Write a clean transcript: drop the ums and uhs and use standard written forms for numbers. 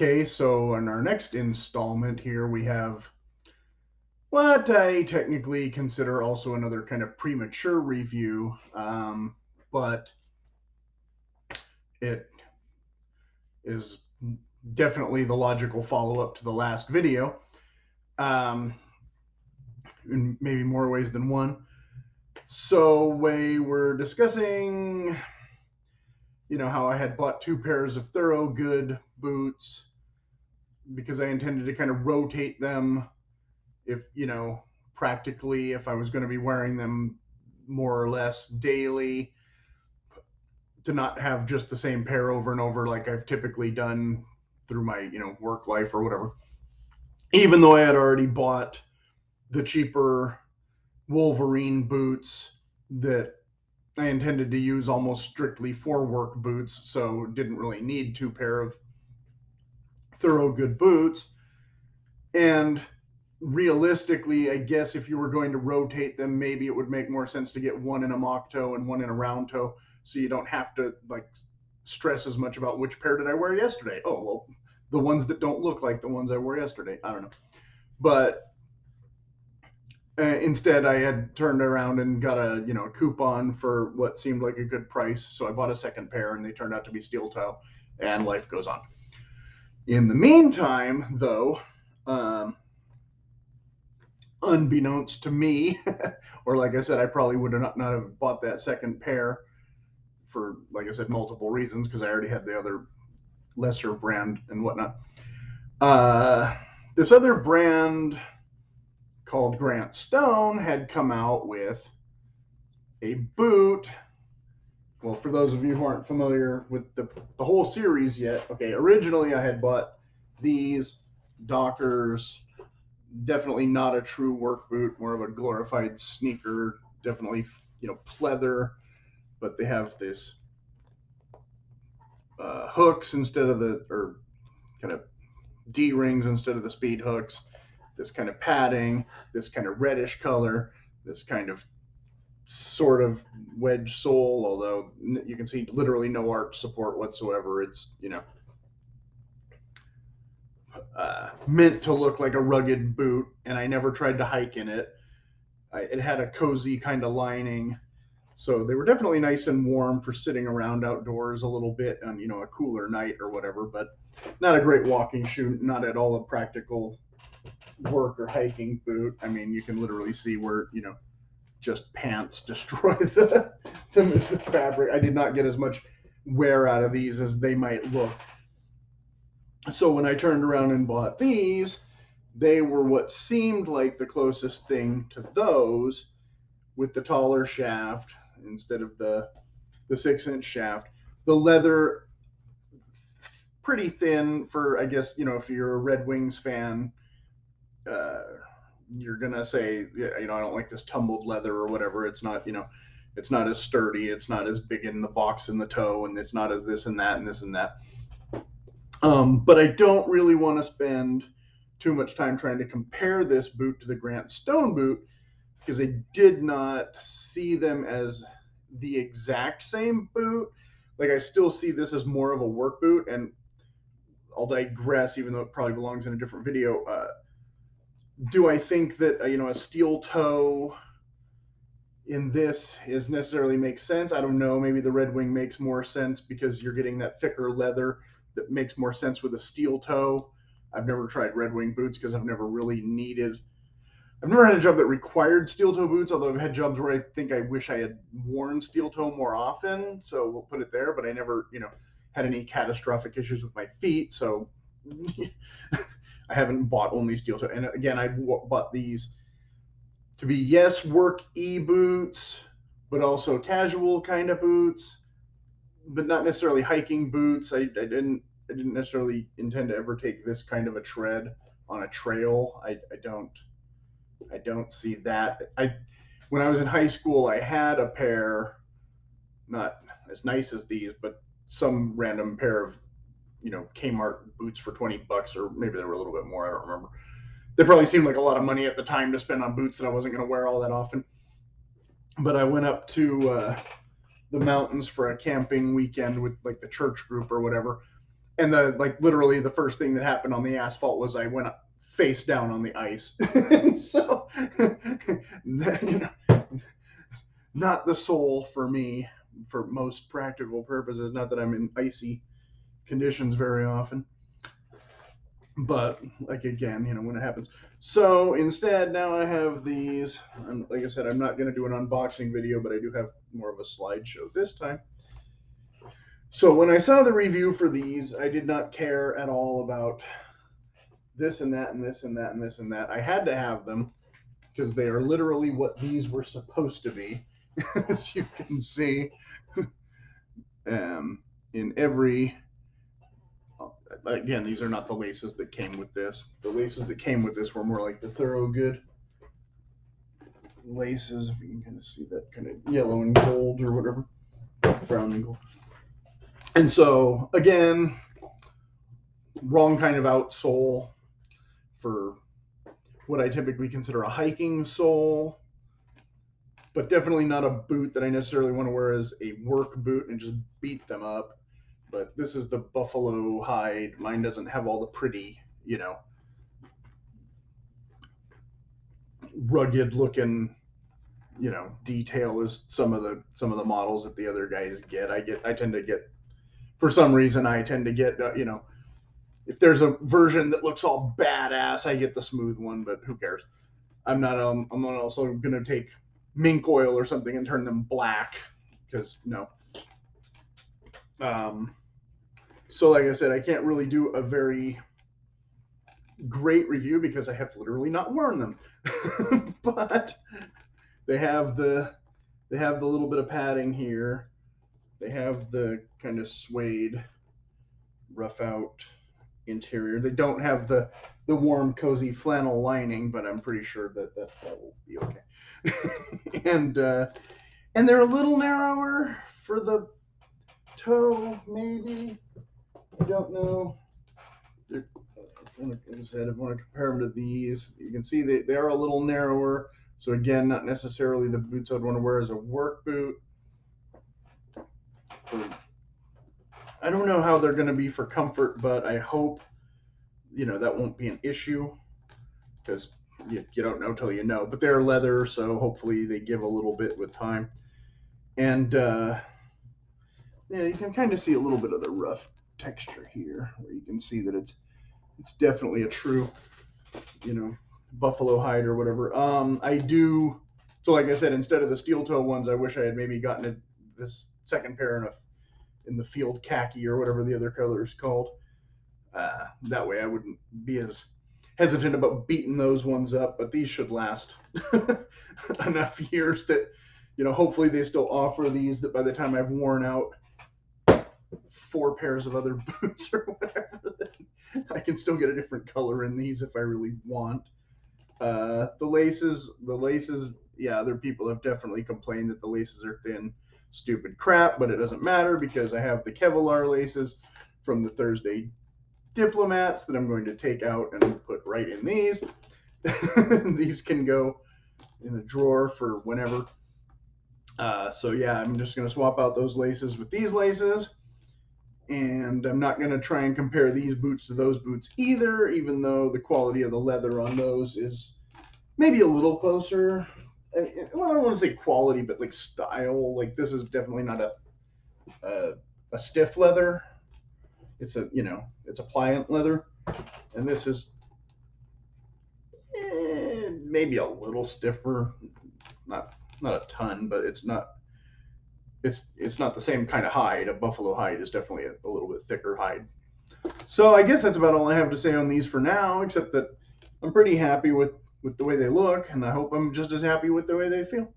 Okay, so in our next installment here, we have what I technically consider also another kind of premature review, but it is definitely the logical follow up to the last video, um, in maybe more ways than one. So we were discussing, how I had bought two pairs of Thorogood boots because I intended to kind of rotate them if practically if I was going to be wearing them more or less daily, to not have just the same pair over and over like I've typically done through my work life or whatever. Even though I had already bought the cheaper Wolverine boots that I intended to use almost strictly for work boots, so didn't really need two pair of Thorogood boots. And realistically, I guess if you were going to rotate them, maybe it would make more sense to get one in a mock toe and one in a round toe, so you don't have to like stress as much about which pair did I wear yesterday. Oh well, the ones that don't look like the ones I wore yesterday. I don't know, but instead I had turned around and got a coupon for what seemed like a good price, so I bought a second pair, and they turned out to be steel toe, and life goes on. In the meantime, though, unbeknownst to me, or like I said, I probably would not have bought that second pair for, like I said, multiple reasons because I already had the other lesser brand and whatnot. Uh, this other brand called Grant Stone had come out with a boot. Well, for those of you who aren't familiar with the whole series yet, okay, originally I had bought these Dockers, definitely not a true work boot, more of a glorified sneaker, definitely, pleather, but they have this hooks instead of or kind of D rings instead of the speed hooks, this kind of padding, this kind of reddish color, this kind of sort of wedge sole, although you can see literally no arch support whatsoever. It's, meant to look like a rugged boot, and I never tried to hike in it. It had a cozy kind of lining, so they were definitely nice and warm for sitting around outdoors a little bit on a cooler night or whatever. But not a great walking shoe, not at all a practical work or hiking boot. I mean, you can literally see where just pants destroy the fabric. I did not get as much wear out of these as they might look. So when I turned around and bought these, they were what seemed like the closest thing to those, with the taller shaft instead of the 6-inch shaft. The leather pretty thin for, I guess, if you're a Red Wings fan, uh, you're gonna say, I don't like this tumbled leather or whatever. It's not, it's not as sturdy. It's not as big in the box in the toe, and it's not as this and that and this and that. But I don't really want to spend too much time trying to compare this boot to the Grant Stone boot, because I did not see them as the exact same boot. Like, I still see this as more of a work boot, and I'll digress, even though it probably belongs in a different video. Do I think that a steel toe in this is necessarily makes sense? I don't know. Maybe the Red Wing makes more sense because you're getting that thicker leather that makes more sense with a steel toe. I've never tried Red Wing boots because I've never really needed. I've never had a job that required steel toe boots, although I've had jobs where I think I wish I had worn steel toe more often. So we'll put it there. But I never, had any catastrophic issues with my feet. So I haven't bought only steel toe. And again, I bought these to be, yes, work boots, but also casual kind of boots, but not necessarily hiking boots. I didn't necessarily intend to ever take this kind of a tread on a trail. I don't see that. When I was in high school, I had a pair, not as nice as these, but some random pair of Kmart boots for $20, or maybe they were a little bit more. I don't remember. They probably seemed like a lot of money at the time to spend on boots that I wasn't going to wear all that often. But I went up to the mountains for a camping weekend with like the church group or whatever, And literally the first thing that happened on the asphalt was I went face down on the ice. So, you know, not the sole for me for most practical purposes. Not that I'm in icy conditions very often, but like again, you know, when it happens. So instead, now I have these. Like I said, I'm not going to do an unboxing video, but I do have more of a slideshow this time. So when I saw the review for these, I did not care at all about this and that and this and that and this and that. I had to have them because they are literally what these were supposed to be, as you can see. In every, again, these are not the laces that came with this. The laces that came with this were more like the Thorogood laces. If you can kind of see that kind of yellow and gold or whatever, brown and gold. And so again, wrong kind of outsole for what I typically consider a hiking sole, but definitely not a boot that I necessarily want to wear as a work boot and just beat them up. But this is the buffalo hide. Mine doesn't have all the pretty, you know, rugged looking, you know, detail as some of the models that the other guys get. I tend to get, for some reason I tend to get, you know, if there's a version that looks all badass, I get the smooth one, but who cares? I'm not also gonna take mink oil or something and turn them black, because no. So like I said, I can't really do a very great review because I have literally not worn them. But they have the little bit of padding here. They have the kind of suede rough out interior. They don't have the warm cozy flannel lining, but I'm pretty sure that will be okay. And they're a little narrower for the toe, maybe. I don't know. Like I said, if I want to compare them to these, you can see they are a little narrower. So again, not necessarily the boots I'd want to wear as a work boot. I don't know how they're going to be for comfort, but I hope, you know, that won't be an issue, because you don't know till you know. But they're leather, so hopefully they give a little bit with time. And yeah, you can kind of see a little bit of the rough texture here, where you can see that it's definitely a true, you know, buffalo hide or whatever. I do. So like I said, instead of the steel toe ones, I wish I had maybe gotten this second pair in the field khaki or whatever the other color is called. That way I wouldn't be as hesitant about beating those ones up, but these should last enough years that, you know, hopefully they still offer these, that by the time I've worn out 4 pairs of other boots or whatever, I can still get a different color in these if I really want. The laces, yeah, other people have definitely complained that the laces are thin. Stupid crap, but it doesn't matter because I have the Kevlar laces from the Thursday Diplomats that I'm going to take out and put right in these. These can go in the drawer for whenever. So yeah, I'm just going to swap out those laces with these laces. And I'm not going to try and compare these boots to those boots either, even though the quality of the leather on those is maybe a little closer. Well, I don't want to say quality, but like style. Like this is definitely not a stiff leather. It's a, you know, it's a pliant leather, and this is maybe a little stiffer. Not a ton, but it's not the same kind of hide. A buffalo hide is definitely a little bit thicker hide. So I guess that's about all I have to say on these for now, except that I'm pretty happy with the way they look, and I hope I'm just as happy with the way they feel.